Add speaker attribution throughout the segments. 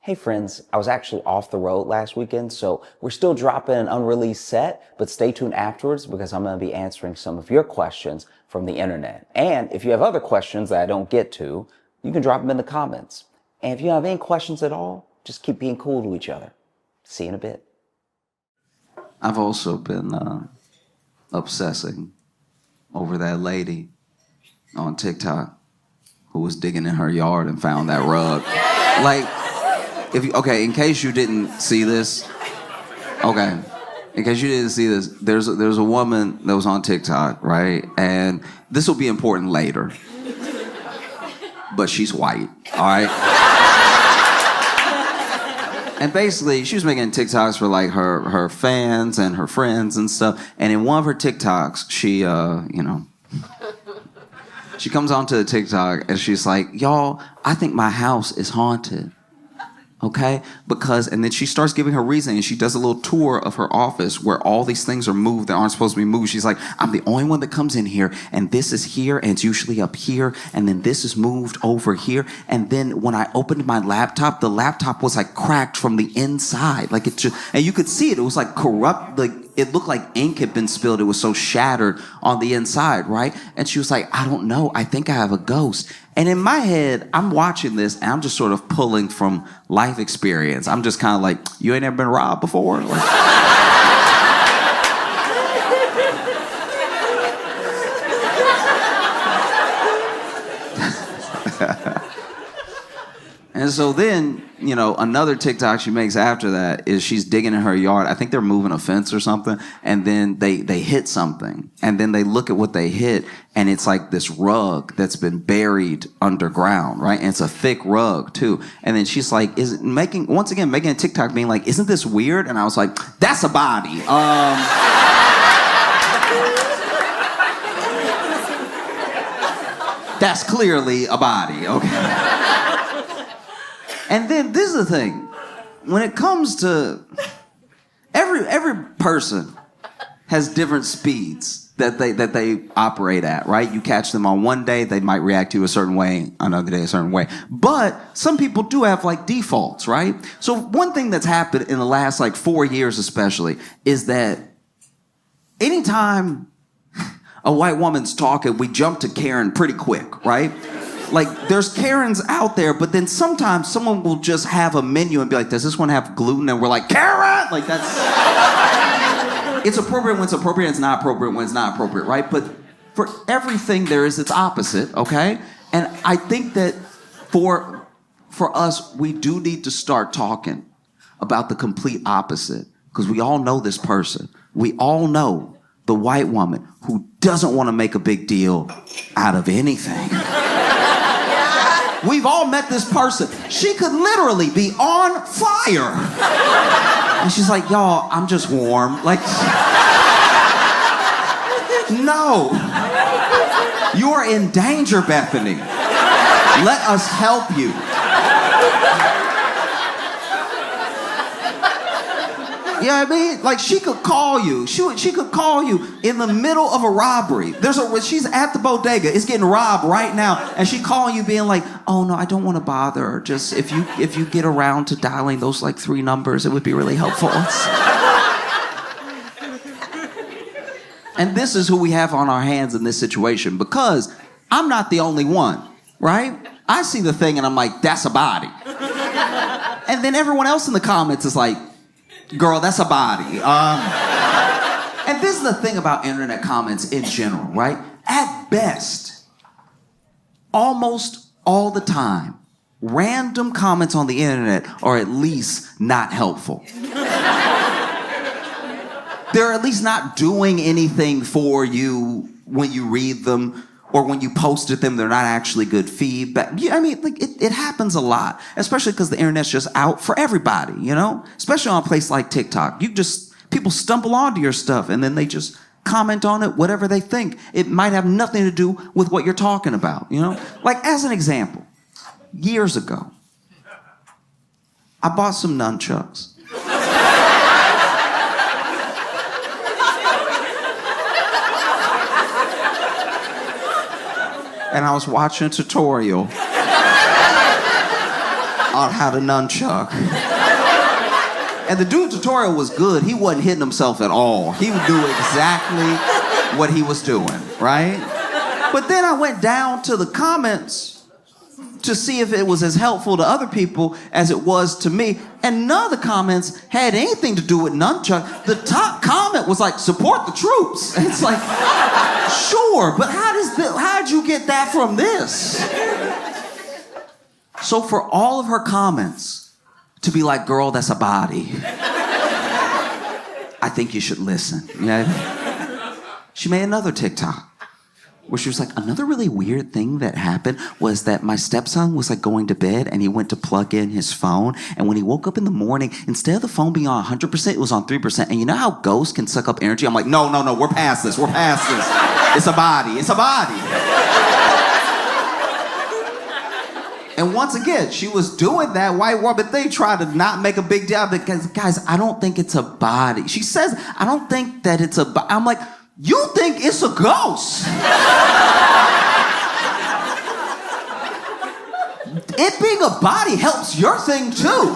Speaker 1: Hey friends, I was actually off the road last weekend, so we're still dropping an unreleased set, but stay tuned afterwards because I'm going to be answering some of your questions from the internet. And if you have other questions that I don't get to, you can drop them in the comments. And if you have any questions at all, just keep being cool to each other. See you in a bit.
Speaker 2: I've also been obsessing over that lady on TikTok who was digging in her yard and found that rug. Like, in case you didn't see this, there's a woman that was on TikTok, right? And this will be important later, but she's white, all right? And basically, she was making TikToks for like her fans and her friends and stuff. And in one of her TikToks, she comes onto the TikTok and she's like, "Y'all, I think my house is haunted." Okay? And then she starts giving her reasoning, and she does a little tour of her office where all these things are moved that aren't supposed to be moved. She's like, "I'm the only one that comes in here, and this is here, and it's usually up here, and then this is moved over here." And then when I opened my laptop, the laptop was like cracked from the inside. Like and you could see it. It was like corrupt, like it looked like ink had been spilled. It was so shattered on the inside, right? And she was like, "I don't know. I think I have a ghost." And in my head, I'm watching this, and I'm just sort of pulling from life experience. I'm just kind of like, "You ain't ever been robbed before?" Like, and so then, another TikTok she makes after that is she's digging in her yard. I think they're moving a fence or something, and then they hit something, and then they look at what they hit, and it's like this rug that's been buried underground, right? And it's a thick rug too. And then she's like, making a TikTok being like, "Isn't this weird?" And I was like, "That's a body." That's clearly a body, okay? And then this is the thing. When it comes to every person has different speeds that they operate at, right? You catch them on one day, they might react to you a certain way, another day a certain way. But some people do have like defaults, right? So one thing that's happened in the last like 4 years especially is that anytime a white woman's talking, we jump to Karen pretty quick, right? Like, there's Karens out there, but then sometimes someone will just have a menu and be like, "Does this one have gluten?" And we're like, "Karen!" Like, that's... It's appropriate when it's appropriate, it's not appropriate when it's not appropriate, right? But for everything, there is its opposite, okay? And I think that for us, we do need to start talking about the complete opposite, because we all know this person. We all know the white woman who doesn't want to make a big deal out of anything. We've all met this person. She could literally be on fire. And she's like, "Y'all, I'm just warm." Like, no. You are in danger, Bethany. Let us help you. You know what I mean? Like, she could call you. She could call you in the middle of a robbery. She's at the bodega. It's getting robbed right now. And she calling you being like, "Oh, no, I don't want to bother her. Just if you get around to dialing those, like, 3 numbers, it would be really helpful." And this is who we have on our hands in this situation, because I'm not the only one, right? I see the thing and I'm like, "That's a body." And then everyone else in the comments is like, "Girl, that's a body." And this is the thing about internet comments in general, right? At best, almost all the time, random comments on the internet are at least not helpful. They're at least not doing anything for you when you read them, or when you posted them, they're not actually good feedback. I mean, like, it happens a lot, especially because the internet's just out for everybody, Especially on a place like TikTok. People stumble onto your stuff, and then they just comment on it, whatever they think. It might have nothing to do with what you're talking about, Like, as an example, years ago, I bought some nunchucks. And I was watching a tutorial on how to nunchuck. And the dude tutorial was good. He wasn't hitting himself at all. He knew exactly what he was doing, right? But then I went down to the comments to see if it was as helpful to other people as it was to me. And none of the comments had anything to do with nunchuck. The top comment was like, support the troops. And it's like, sure, but how'd you get that from this? So for all of her comments to be like, girl, that's a body, I think you should listen. Yeah. She made another TikTok where she was like, another really weird thing that happened was that my stepson was like going to bed and he went to plug in his phone. And when he woke up in the morning, instead of the phone being on 100%, it was on 3%. And you know how ghosts can suck up energy? I'm like, no, we're past this. We're past this. It's a body. It's a body. And once again, she was doing that white woman thing, trying to not make a big deal because, guys, I don't think it's a body. She says, I don't think that it's a body. I'm like, you think it's a ghost. It being a body helps your thing too.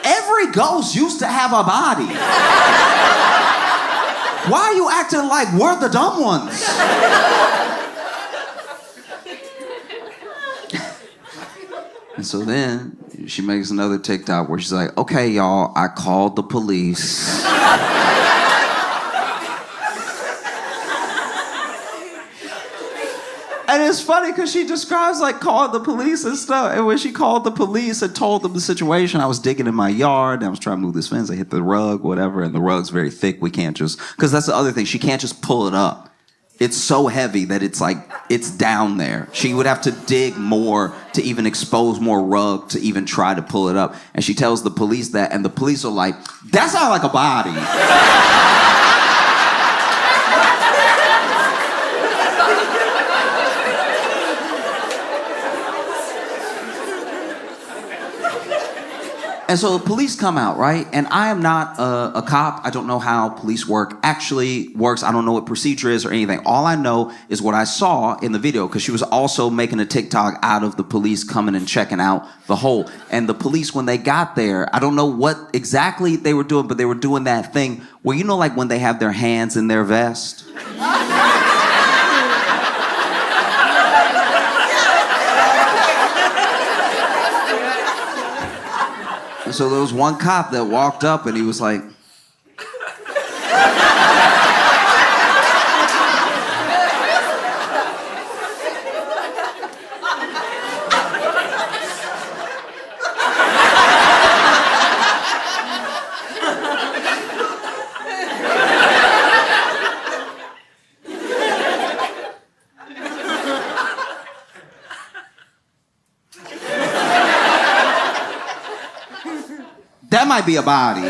Speaker 2: Every ghost used to have a body. Why are you acting like we're the dumb ones? And so then she makes another TikTok where she's like, okay, y'all, I called the police. And it's funny because she describes like calling the police and stuff. And when she called the police and told them the situation, I was digging in my yard and I was trying to move this fence. I hit the rug, whatever, and the rug's very thick. We can't just, because that's the other thing. She can't just pull it up. It's so heavy that it's like, it's down there. She would have to dig more to even expose more rug to even try to pull it up. And she tells the police that, and the police are like, that's not like a body. And so the police come out, right? And I am not a cop. I don't know how police work actually works. I don't know what procedure is or anything. All I know is what I saw in the video, because she was also making a TikTok out of the police coming and checking out the hole. And the police, when they got there, I don't know what exactly they were doing, but they were doing that thing where, you know, like when they have their hands in their vest? So there was one cop that walked up and he was like, that might be a body.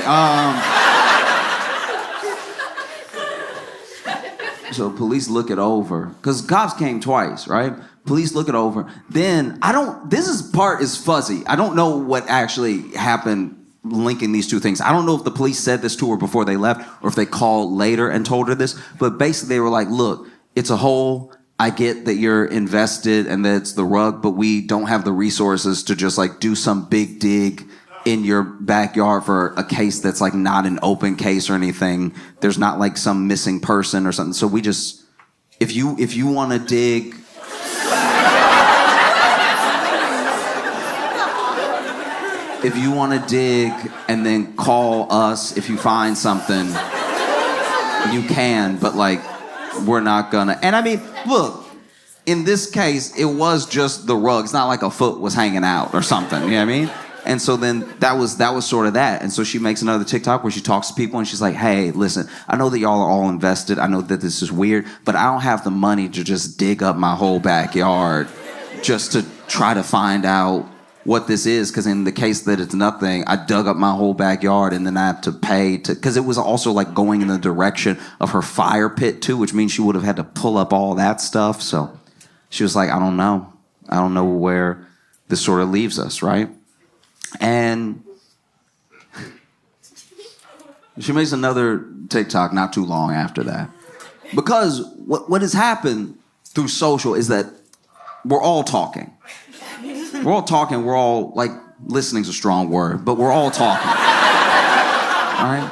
Speaker 2: So police look it over, because cops came twice, right? Police look it over. Then, part is fuzzy. I don't know what actually happened linking these two things. I don't know if the police said this to her before they left, or if they called later and told her this, but basically they were like, look, it's a hole. I get that you're invested and that it's the rug, but we don't have the resources to just like do some big dig in your backyard for a case that's like not an open case or anything. There's not like some missing person or something. So we just, if you want to dig, if you want to dig and then call us if you find something, you can, but like, we're not gonna. And I mean, look, in this case, it was just the rug. It's not like a foot was hanging out or something, you know what I mean? And so then that was sort of that. And so she makes another TikTok where she talks to people and she's like, hey, listen, I know that y'all are all invested. I know that this is weird, but I don't have the money to just dig up my whole backyard just to try to find out what this is. Because in the case that it's nothing, I dug up my whole backyard and then I have to pay to, because it was also like going in the direction of her fire pit too, which means she would have had to pull up all that stuff. So she was like, I don't know. I don't know where this sort of leaves us, right? And she makes another TikTok not too long after that. Because what has happened through social is that we're all talking. We're all talking, we're all, like, listening's a strong word, but we're all talking. All right?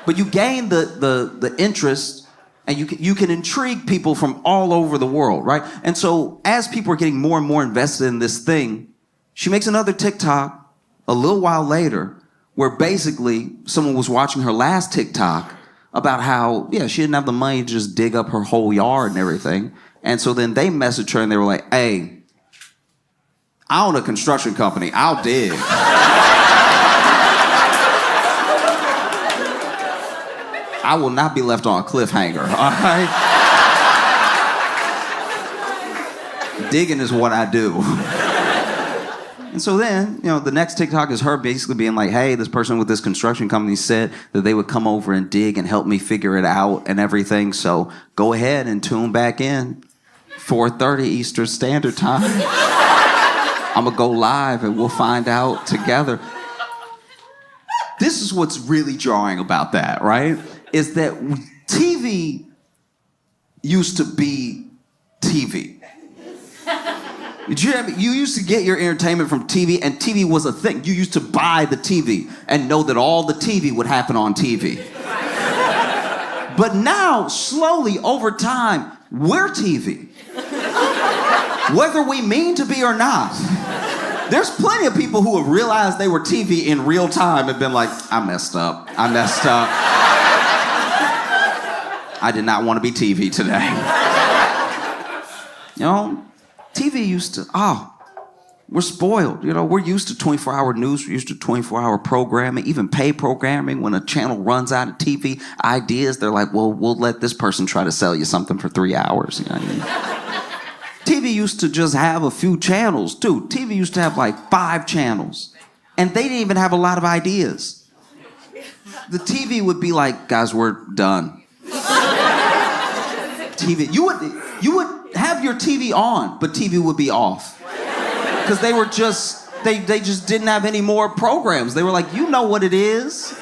Speaker 2: But you gain the interest, and you can intrigue people from all over the world, right? And so as people are getting more and more invested in this thing, she makes another TikTok a little while later where basically someone was watching her last TikTok about how, yeah, she didn't have the money to just dig up her whole yard and everything. And so then they messaged her and they were like, hey, I own a construction company. I'll dig. I will not be left on a cliffhanger, all right? Digging is what I do. And so then, the next TikTok is her basically being like, hey, this person with this construction company said that they would come over and dig and help me figure it out and everything. So go ahead and tune back in, 4:30 Eastern Standard Time. I'm going to go live and we'll find out together. This is what's really jarring about that, right? Is that TV used to be TV. You used to get your entertainment from TV, and TV was a thing. You used to buy the TV and know that all the TV would happen on TV. But now, slowly, over time, we're TV. Whether we mean to be or not. There's plenty of people who have realized they were TV in real time and been like, I messed up. I did not want to be TV today. TV used to, we're spoiled. We're used to 24-hour news. We're used to 24-hour programming, even pay programming. When a channel runs out of TV ideas, they're like, well, we'll let this person try to sell you something for 3 hours. You know what I mean? TV used to just have a few channels, too. TV used to have like 5 channels. And they didn't even have a lot of ideas. The TV would be like, guys, we're done. TV, you would have your TV on, but TV would be off. Because they were just, they just didn't have any more programs. They were like, you know what it is.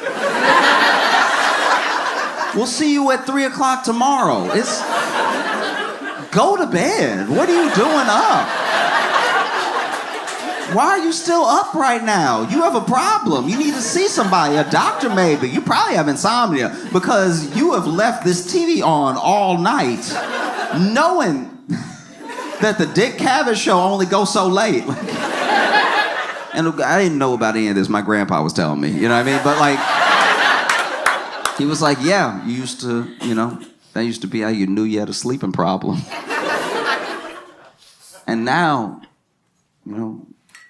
Speaker 2: We'll see you at 3 o'clock tomorrow. Go to bed. What are you doing up? Why are you still up right now? You have a problem. You need to see somebody, a doctor maybe. You probably have insomnia because you have left this TV on all night knowing that the Dick Cavett show only goes so late. And I didn't know about any of this. My grandpa was telling me, you know what I mean? But like, he was like, yeah, you used to, that used to be how you knew you had a sleeping problem. And now,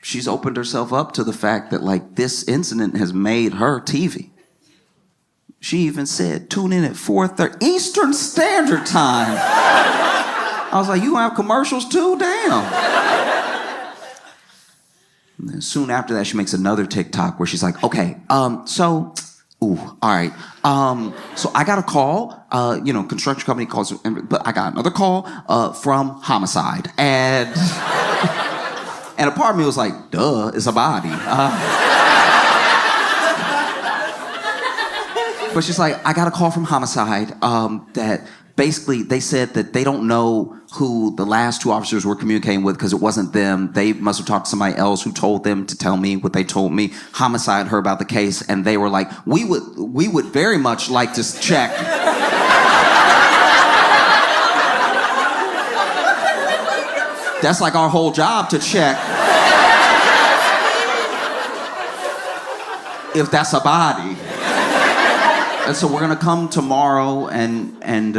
Speaker 2: she's opened herself up to the fact that, like, this incident has made her TV. She even said, tune in at 4:30 Eastern Standard Time. I was like, you have commercials too? Damn. And then soon after that, she makes another TikTok where she's like, okay, all right. So I got a call, construction company calls, but I got another call from homicide. And a part of me was like, duh, it's a body. But she's like, I got a call from homicide that basically they said that they don't know who the last 2 officers were communicating with because it wasn't them. They must have talked to somebody else who told them to tell me what they told me. Homicide heard about the case, and they were like, we would very much like to check. That's like our whole job, to check if that's a body. And so we're gonna come tomorrow, and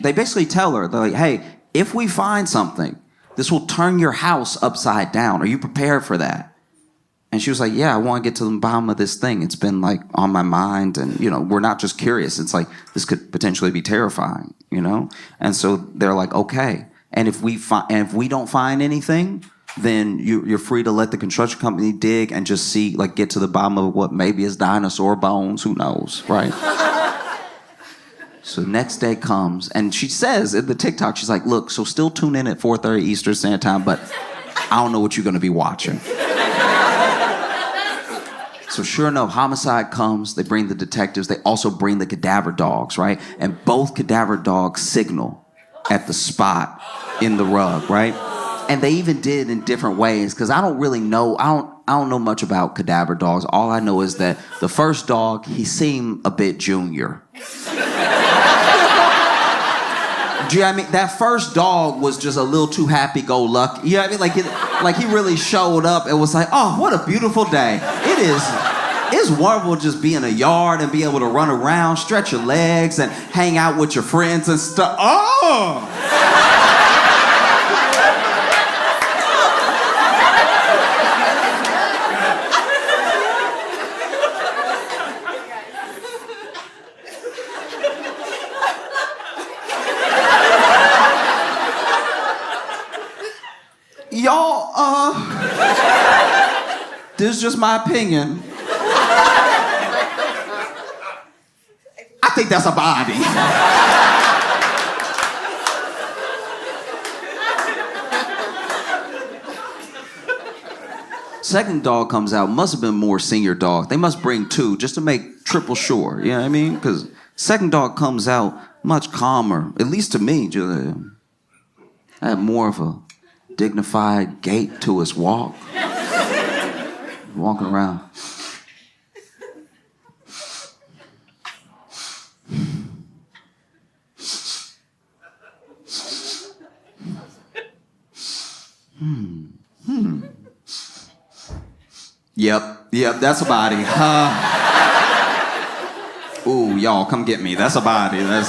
Speaker 2: they basically tell her, they're like, hey, if we find something, this will turn your house upside down. Are you prepared for that? And she was like, yeah, I want to get to the bottom of this thing. It's been like on my mind, and we're not just curious. It's like this could potentially be terrifying, And so they're like, okay. And if we don't find anything, then you're free to let the construction company dig and just see, like, get to the bottom of what maybe is dinosaur bones. Who knows, right? So next day comes, and she says in the TikTok, she's like, look, so still tune in at 4:30 Eastern Standard Time, but I don't know what you're going to be watching. So sure enough, homicide comes, they bring the detectives, they also bring the cadaver dogs, right? And both cadaver dogs signal at the spot in the rug, right? And they even did in different ways, because I don't really know, I don't know much about cadaver dogs. All I know is that the first dog, he seemed a bit junior. Do you know what I mean? That first dog was just a little too happy-go-lucky. You know what I mean? Like he really showed up and was like, oh, what a beautiful day. It's wonderful to just be in a yard and be able to run around, stretch your legs, and hang out with your friends and stuff. Oh! Y'all, this is just my opinion. I think that's a body. Second dog comes out, must have been more senior dog. They must bring two just to make triple sure, you know what I mean? Because second dog comes out much calmer, at least to me. I had more of a dignified gait to his walk. Walking around. Yep, that's a body. Ooh, y'all, come get me. That's a body. And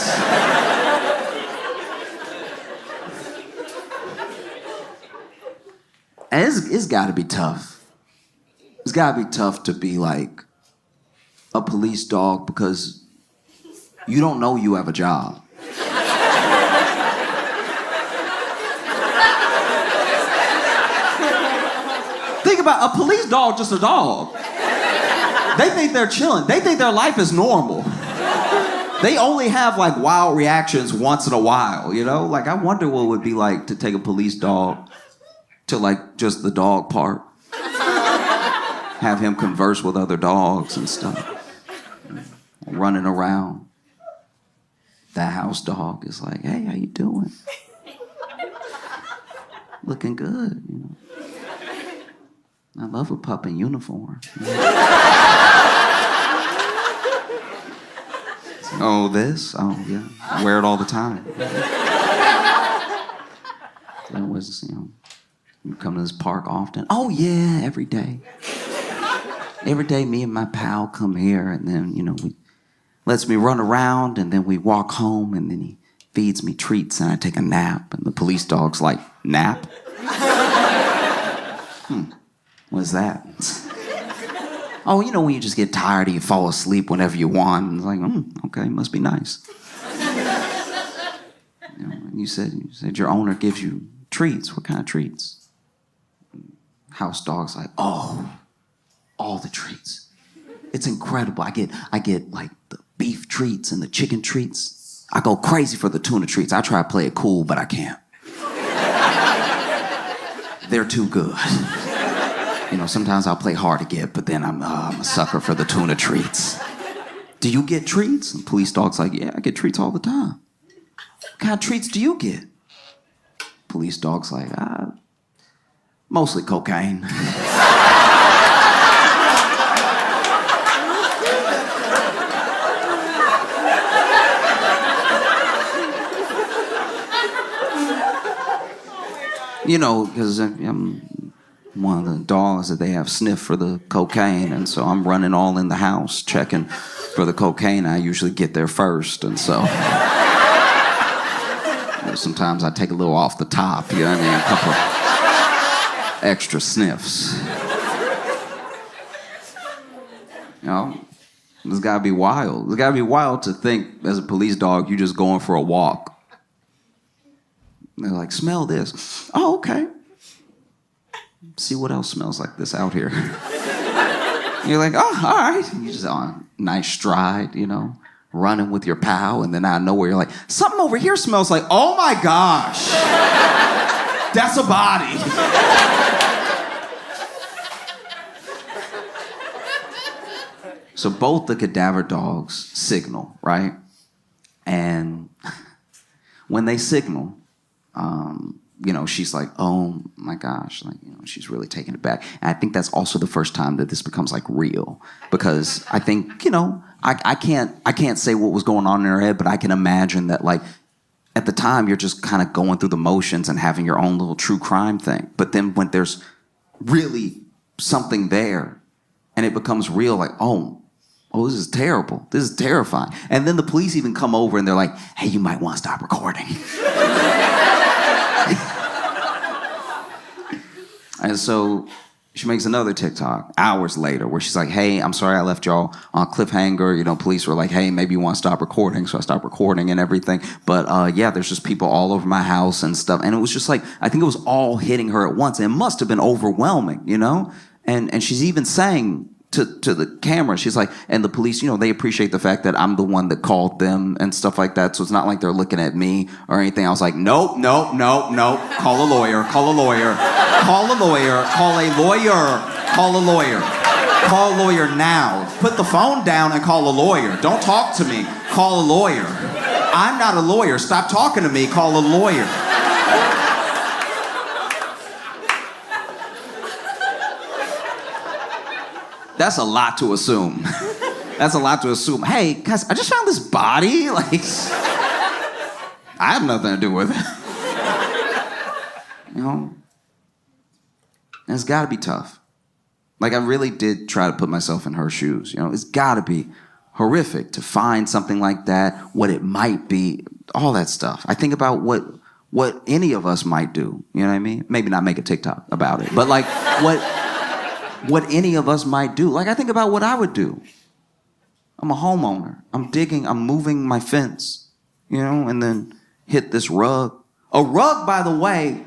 Speaker 2: it's got to be tough. It's got to be tough to be like a police dog because you don't know you have a job. Think about a police dog, just a dog. They think they're chilling. They think their life is normal. They only have like wild reactions once in a while, you know? Like I wonder what it would be like to take a police dog to like just the dog park. Have him converse with other dogs and stuff. Running around. That house dog is like, hey, how you doing? Looking good, you know. I love a pup in uniform. Oh, this? Oh, yeah. I wear it all the time. You come to this park often? Oh, yeah, every day. Every day, me and my pal come here, and then, we lets me run around, and then we walk home, and then he feeds me treats, and I take a nap, and the police dog's like, nap? What's that? Oh, when you just get tired and you fall asleep whenever you want. And it's like, okay, must be nice. You said your owner gives you treats. What kind of treats? House dog's like, oh, all the treats. It's incredible. I get like the beef treats and the chicken treats. I go crazy for the tuna treats. I try to play it cool, but I can't. They're too good. Sometimes I'll play hard to get, but then I'm a sucker for the tuna treats. Do you get treats? And police dog's like, yeah, I get treats all the time. What kind of treats do you get? Police dog's like, mostly cocaine. Because I'm one of the dogs that they have sniffed for the cocaine, and so I'm running all in the house checking for the cocaine. I usually get there first, and so sometimes I take a little off the top, you know what I mean? A couple of extra sniffs. It's gotta be wild. It's gotta be wild to think as a police dog, you're just going for a walk. They're like, smell this. Oh, okay. See what else smells like this out here. You're like, oh, all right. You just on nice stride, running with your pal, and then out of nowhere you're like, something over here smells like, oh my gosh, that's a body. So both the cadaver dogs signal, right? And when they signal, she's like, oh my gosh, she's really taken it back. And I think that's also the first time that this becomes like real, because I think, I can't say what was going on in her head, but I can imagine that like at the time you're just kind of going through the motions and having your own little true crime thing. But then when there's really something there and it becomes real, like, oh, this is terrible. This is terrifying. And then the police even come over and they're like, hey, you might want to stop recording. And so she makes another TikTok hours later where she's like, hey, I'm sorry I left y'all on a cliffhanger. Police were like, hey, maybe you want to stop recording. So I stopped recording and everything. But there's just people all over my house and stuff. And it was just like, I think it was all hitting her at once. And it must have been overwhelming, And she's even saying to the camera, she's like, and the police, they appreciate the fact that I'm the one that called them and stuff like that. So it's not like they're looking at me or anything. I was like, nope. Call a lawyer. Call a lawyer. Call a lawyer. Call a lawyer. Call a lawyer. Call a lawyer now. Put the phone down and call a lawyer. Don't talk to me. Call a lawyer. I'm not a lawyer. Stop talking to me. Call a lawyer. That's a lot to assume. That's a lot to assume. Hey, guys, I just found this body. Like, I have nothing to do with it. And it's got to be tough. Like, I really did try to put myself in her shoes. It's got to be horrific to find something like that, what it might be, all that stuff. I think about what any of us might do. You know what I mean? Maybe not make a TikTok about it, but like what any of us might do. Like, I think about what I would do. I'm a homeowner. I'm digging, I'm moving my fence, and then hit this rug. A rug, by the way,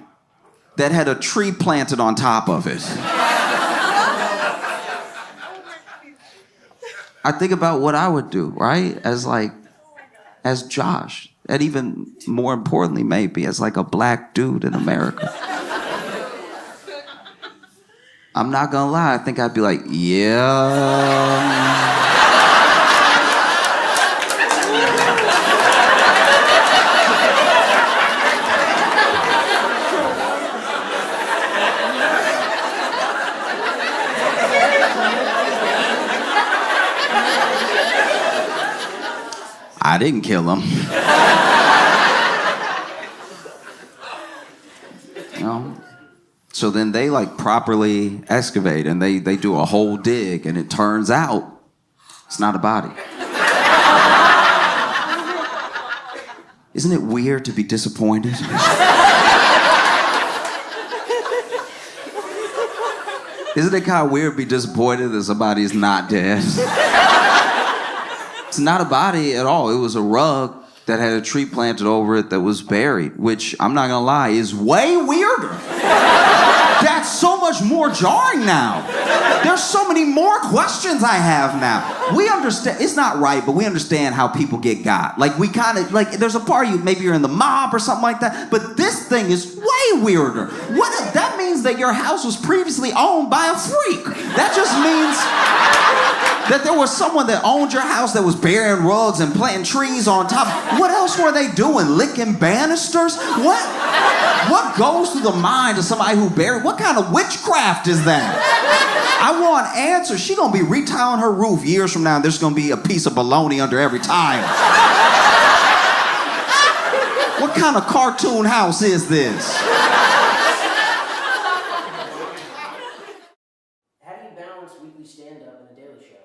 Speaker 2: that had a tree planted on top of it. I think about what I would do, right? As Josh, and even more importantly, maybe, as like a black dude in America. I'm not gonna lie, I think I'd be like, yeah. I didn't kill him. So then they like properly excavate and they do a whole dig, and it turns out it's not a body. Isn't it weird to be disappointed? Isn't it kind of weird to be disappointed that somebody's not dead? It's not a body at all. It was a rug that had a tree planted over it that was buried, which, I'm not gonna lie, is way weirder. That's so much more jarring now. There's so many more questions I have now. We understand, it's not right, but we understand how people get got. Like, we kind of, like, there's a part of you, maybe you're in the mob or something like that, but this thing is way weirder. That means that your house was previously owned by a freak. That just means that there was someone that owned your house that was burying rugs and planting trees on top. What else were they doing? Licking banisters? What goes through the mind of somebody who buried? What kind of witchcraft is that? I want answers. She gonna be retiling her roof years from now, and there's gonna be a piece of bologna under every tile. What kind of cartoon house is this?
Speaker 3: How do you balance weekly stand-up and the Daily Show?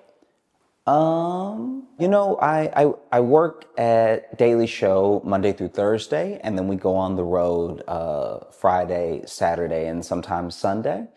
Speaker 1: I work at Daily Show Monday through Thursday, and then we go on the road Friday, Saturday, and sometimes Sunday.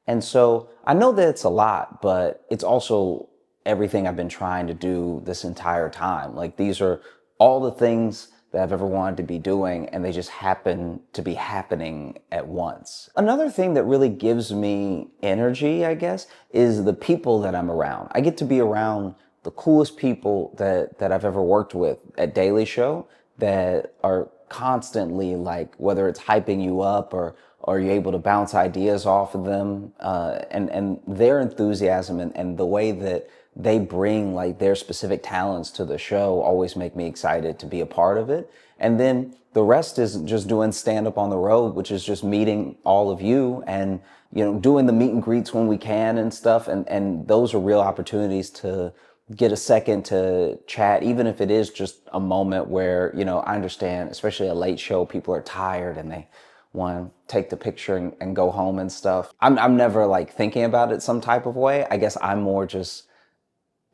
Speaker 1: And so I know that it's a lot, but it's also everything I've been trying to do this entire time. Like, these are all the things that I've ever wanted to be doing, and they just happen to be happening at once. Another thing that really gives me energy, I guess, is the people that I'm around. I get to be around the coolest people that I've ever worked with at Daily Show that are constantly, like, whether it's hyping you up or you're able to bounce ideas off of them, and their enthusiasm and the way that they bring like their specific talents to the show always make me excited to be a part of it. And then the rest is just doing stand up on the road, which is just meeting all of you and, you know, doing the meet and greets when we can and stuff. And those are real opportunities to get a second to chat, even if it is just a moment where, you know, I understand, especially a late show, people are tired and they want to take the picture and go home and stuff. I'm never like thinking about it some type of way. I guess I'm more just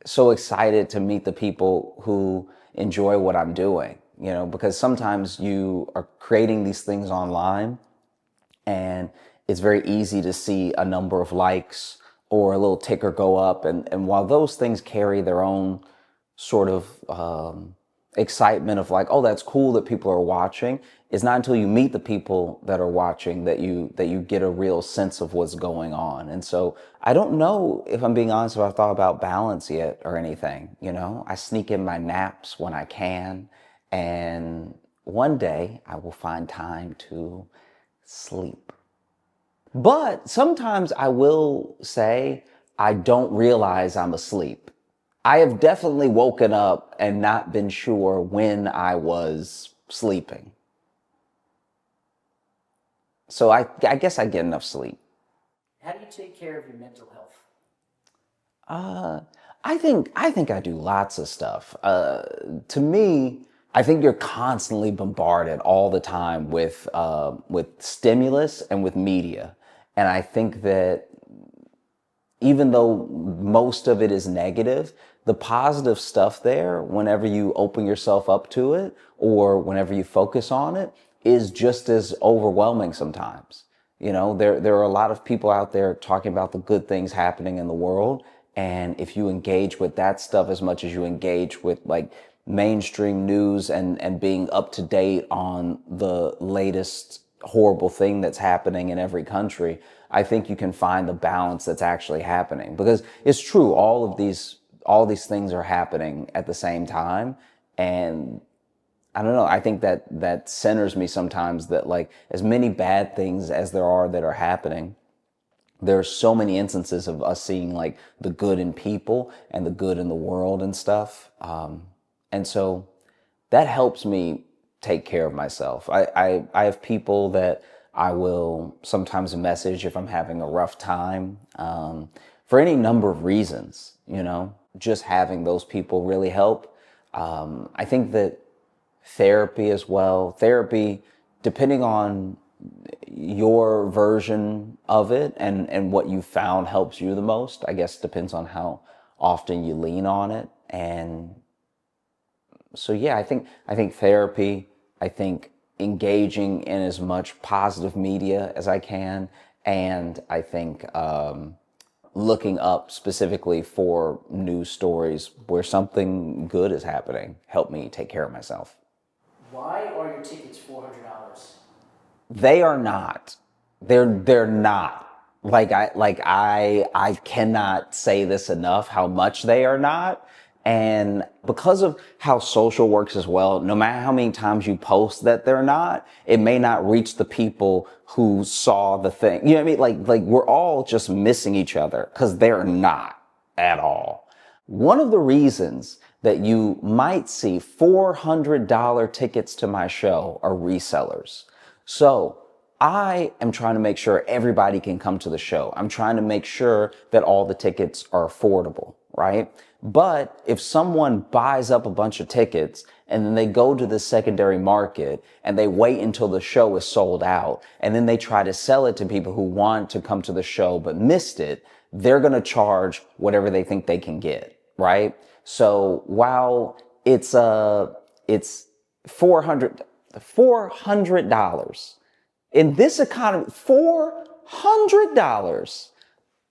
Speaker 1: so excited to meet the people who enjoy what I'm doing, you know, because sometimes you are creating these things online and it's very easy to see a number of likes or a little ticker go up. And while those things carry their own sort of excitement of like, oh, that's cool that people are watching, it's not until you meet the people that are watching that you get a real sense of what's going on. And so I don't know, if I'm being honest, if I've thought about balance yet or anything. You know, I sneak in my naps when I can, and one day I will find time to sleep. But sometimes I will say I don't realize I'm asleep. I have definitely woken up and not been sure when I was sleeping. So I guess I get enough sleep.
Speaker 3: How do you take care of your mental health?
Speaker 1: I think I do lots of stuff. To me, I think you're constantly bombarded all the time with stimulus and with media, and I think that even though most of it is negative, the positive stuff there, whenever you open yourself up to it or whenever you focus on it, is just as overwhelming sometimes. You know, there are a lot of people out there talking about the good things happening in the world. And if you engage with that stuff as much as you engage with like mainstream news and being up to date on the latest horrible thing that's happening in every country, I think you can find the balance that's actually happening. Because it's true, all these things are happening at the same time. And I don't know, I think that centers me sometimes, that like as many bad things as there are that are happening, there are so many instances of us seeing like the good in people and the good in the world and stuff. And so that helps me take care of myself. I have people that I will sometimes message if I'm having a rough time, for any number of reasons, you know, just having those people really help. I think that therapy as well, depending on your version of it and what you found helps you the most, I guess depends on how often you lean on it. And so, yeah, I think therapy, I think engaging in as much positive media as I can, and I think looking up specifically for news stories where something good is happening help me take care of myself.
Speaker 3: Why are your tickets $400?
Speaker 1: They are not. They're not. I cannot say this enough how much they are not. And because of how social works as well, no matter how many times you post that they're not, it may not reach the people who saw the thing. You know what I mean? Like we're all just missing each other because they're not at all. One of the reasons that you might see $400 tickets to my show are resellers. So I am trying to make sure everybody can come to the show. I'm trying to make sure that all the tickets are affordable, right? But if someone buys up a bunch of tickets and then they go to the secondary market and they wait until the show is sold out and then they try to sell it to people who want to come to the show but missed it, they're going to charge whatever they think they can get, right? So while it's $400 in this economy, $400.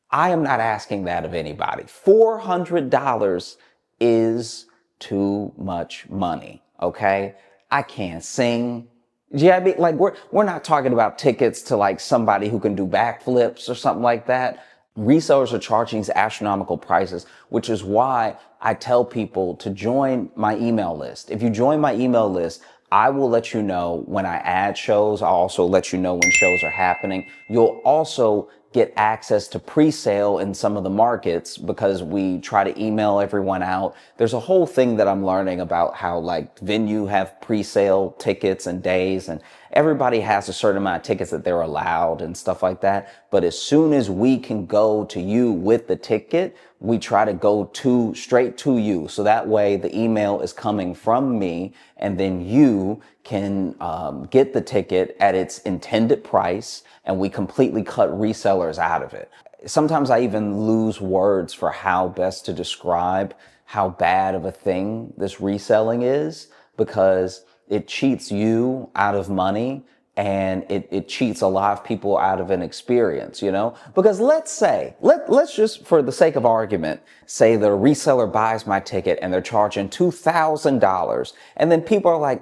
Speaker 1: I am not asking that of anybody. $400 is too much money, okay? I can't sing. Yeah, I mean, like we're not talking about tickets to like somebody who can do backflips or something like that. Resellers are charging these astronomical prices, which is why I tell people to join my email list. If you join my email list, I will let you know when I add shows. I'll also let you know when shows are happening. You'll also get access to pre-sale in some of the markets because we try to email everyone out. There's a whole thing that I'm learning about how like venue have pre-sale tickets and days, and everybody has a certain amount of tickets that they're allowed and stuff like that. But as soon as we can go to you with the ticket, we try to go straight to you. So that way the email is coming from me, and then you can get the ticket at its intended price, and we completely cut resellers out of it. Sometimes I even lose words for how best to describe how bad of a thing this reselling is, because it cheats you out of money, and it cheats a lot of people out of an experience, you know? Because let's just, for the sake of argument, say the reseller buys my ticket and they're charging $2,000. And then people are like,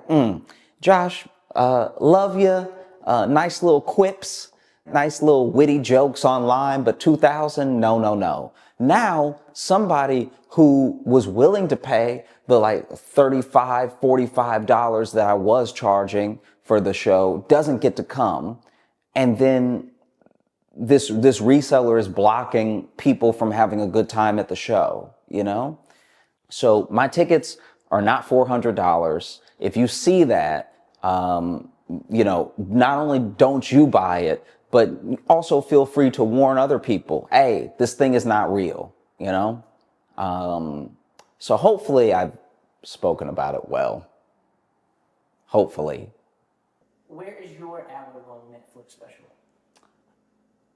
Speaker 1: Josh, love you, nice little quips, nice little witty jokes online, but 2,000, no, no, no. Now, somebody who was willing to pay the like $35, $45 that I was charging for the show doesn't get to come. And then this reseller is blocking people from having a good time at the show, you know? So my tickets are not $400. If you see that, you know, not only don't you buy it, but also feel free to warn other people, hey, this thing is not real, you know? So hopefully I've spoken about it well. Hopefully.
Speaker 3: Where is your hour-long Netflix special?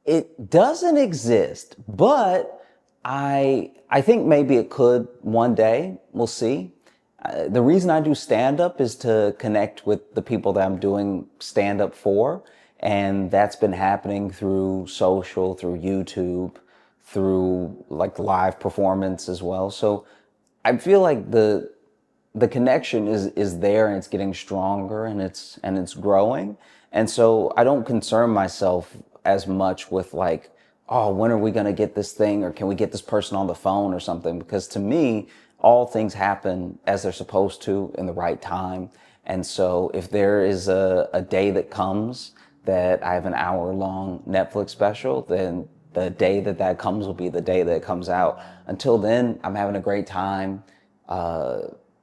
Speaker 1: It doesn't exist, but I think maybe it could one day. We'll see. The reason I do stand-up is to connect with the people that I'm doing stand-up for. And that's been happening through social, through YouTube, through like live performance as well. So I feel like the connection is there, and it's getting stronger, and it's growing. And so I don't concern myself as much with like, oh, when are we going to get this thing, or can we get this person on the phone or something? Because to me, all things happen as they're supposed to in the right time. And so if there is a day that comes that I have an hour-long Netflix special, then the day that comes will be the day that it comes out. Until then, I'm having a great time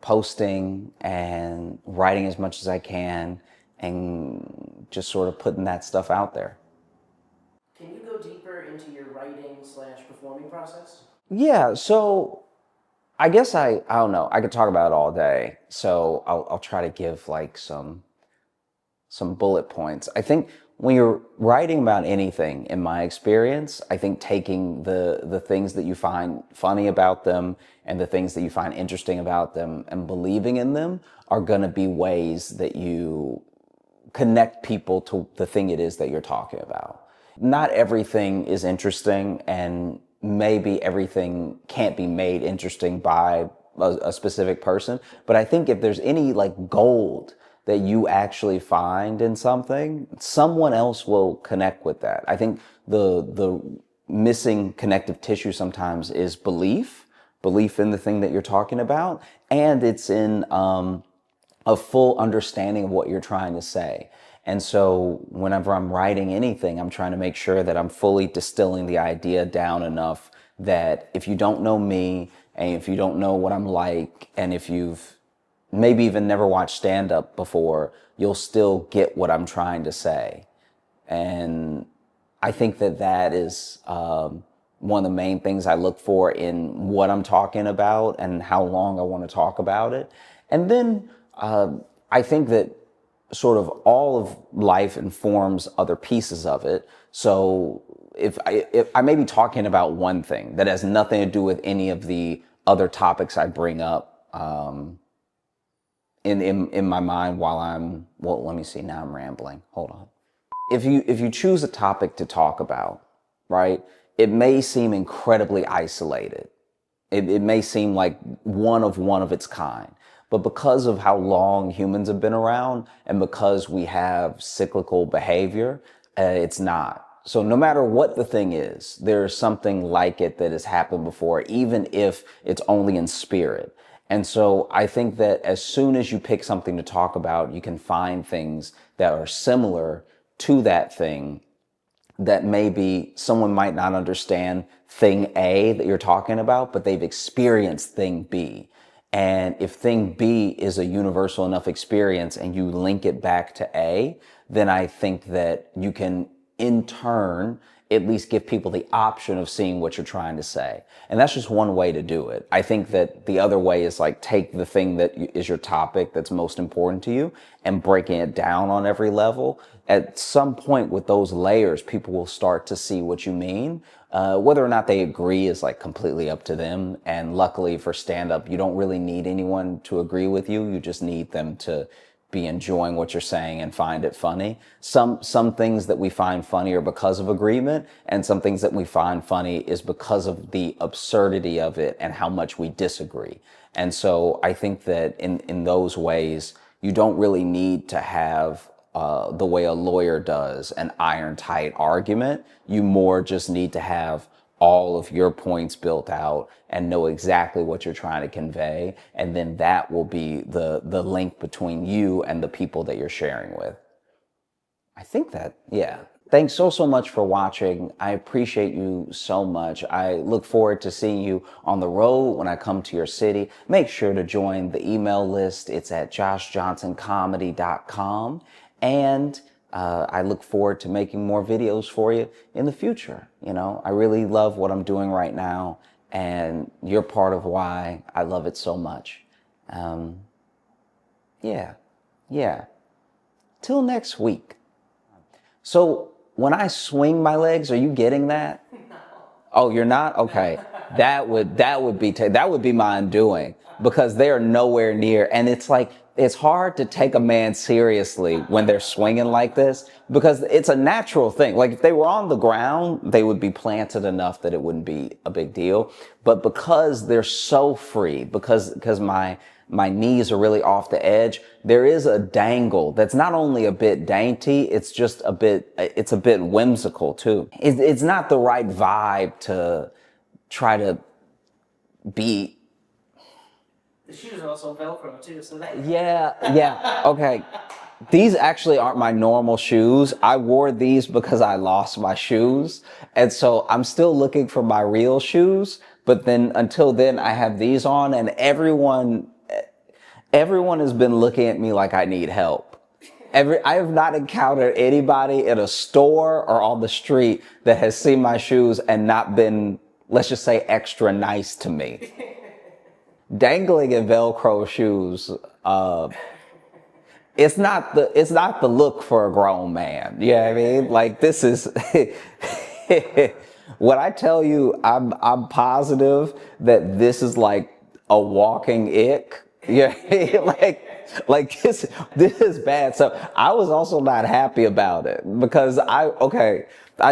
Speaker 1: posting and writing as much as I can, and just sort of putting that stuff out there.
Speaker 3: Can you go deeper into your writing/performing process?
Speaker 1: Yeah, so I guess I don't know. I could talk about it all day. So I'll try to give like some bullet points. I think when you're writing about anything, in my experience, I think taking the things that you find funny about them and the things that you find interesting about them and believing in them are going to be ways that you connect people to the thing it is that you're talking about. Not everything is interesting, and maybe everything can't be made interesting by a specific person. But I think if there's any like gold that you actually find in something, someone else will connect with that. I think the missing connective tissue sometimes is belief in the thing that you're talking about, and it's in a full understanding of what you're trying to say. And so whenever I'm writing anything, I'm trying to make sure that I'm fully distilling the idea down enough that if you don't know me, and if you don't know what I'm like, and if you've maybe even never watched stand-up before, you'll still get what I'm trying to say. And I think that is one of the main things I look for in what I'm talking about and how long I want to talk about it. And then I think that sort of all of life informs other pieces of it. So if I may be talking about one thing that has nothing to do with any of the other topics I bring up in my mind while well, let me see, now I'm rambling. Hold on. If you choose a topic to talk about, right, it may seem incredibly isolated. It may seem like one of its kind. But because of how long humans have been around, and because we have cyclical behavior, it's not. So no matter what the thing is, there's something like it that has happened before, even if it's only in spirit. And so I think that as soon as you pick something to talk about, you can find things that are similar to that thing that maybe someone might not understand thing A that you're talking about, but they've experienced thing B. And if thing B is a universal enough experience and you link it back to A, then I think that you can in turn at least give people the option of seeing what you're trying to say. And that's just one way to do it. I think that the other way is like take the thing that is your topic that's most important to you and breaking it down on every level. At some point with those layers, people will start to see what you mean. Whether or not they agree is like completely up to them. And luckily for stand-up, you don't really need anyone to agree with you. You just need them to be enjoying what you're saying and find it funny. Some things that we find funny are because of agreement, and some things that we find funny is because of the absurdity of it and how much we disagree. And so I think that in those ways, you don't really need to have the way a lawyer does an iron tight argument. You more just need to have all of your points built out and know exactly what you're trying to convey. And then that will be the link between you and the people that you're sharing with. I think that, yeah. Thanks so much for watching. I appreciate you so much. I look forward to seeing you on the road when I come to your city. Make sure to join the email list. It's at joshjohnsoncomedy.com. And I look forward to making more videos for you in the future. You know, I really love what I'm doing right now, and you're part of why I love it so much. Yeah. Till next week. So when I swing my legs, are you getting that? No. Oh, you're not? Okay. That would be my undoing, because they are nowhere near. And it's like, it's hard to take a man seriously when they're swinging like this, because it's a natural thing. Like if they were on the ground, they would be planted enough that it wouldn't be a big deal. But because they're so free, because my knees are really off the edge, there is a dangle that's not only a bit dainty, it's a bit whimsical too. It's not the right vibe to try to be.
Speaker 3: The shoes are also Velcro too, so that...
Speaker 1: Yeah, okay. These actually aren't my normal shoes. I wore these because I lost my shoes. And so I'm still looking for my real shoes. But then until then, I have these on, and everyone has been looking at me like I need help. I have not encountered anybody in a store or on the street that has seen my shoes and not been, let's just say, extra nice to me. Dangling in Velcro shoes, it's not the look for a grown man. You know what I mean? Like, this is, when I tell you, I'm positive that this is like a walking ick. Yeah, like this is bad. So I was also not happy about it, because I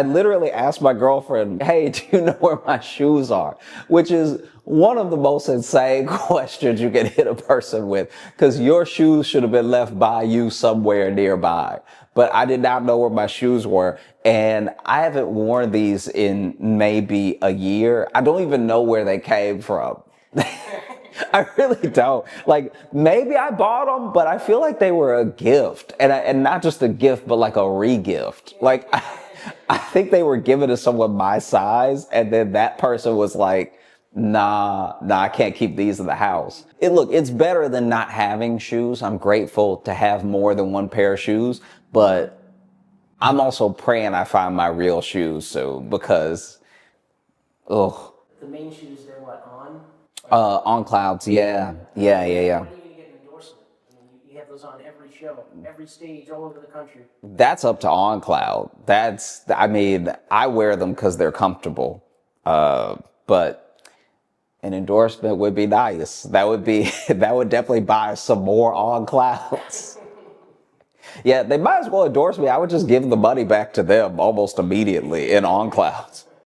Speaker 1: literally asked my girlfriend, hey, do you know where my shoes are? Which is one of the most insane questions you can hit a person with, because your shoes should have been left by you somewhere nearby. But I did not know where my shoes were, and I haven't worn these in maybe a year. I don't even know where they came from. I really don't. Like, maybe I bought them, but I feel like they were a gift, and not just a gift, but like a re-gift. Like, I think they were given to someone my size, and then that person was like, nah, I can't keep these in the house. Look, it's better than not having shoes. I'm grateful to have more than one pair of shoes, but I'm also praying I find my real shoes soon, because, ugh.
Speaker 3: The main shoes, they're what, on?
Speaker 1: On clouds, yeah.
Speaker 3: When are you going to get an endorsement? I mean, you have those on every show, every stage, all over the country.
Speaker 1: That's up to On Cloud. I wear them because they're comfortable. But an endorsement would be nice. That would definitely buy some more On Clouds. Yeah, they might as well endorse me. I would just give the money back to them almost immediately in On Clouds.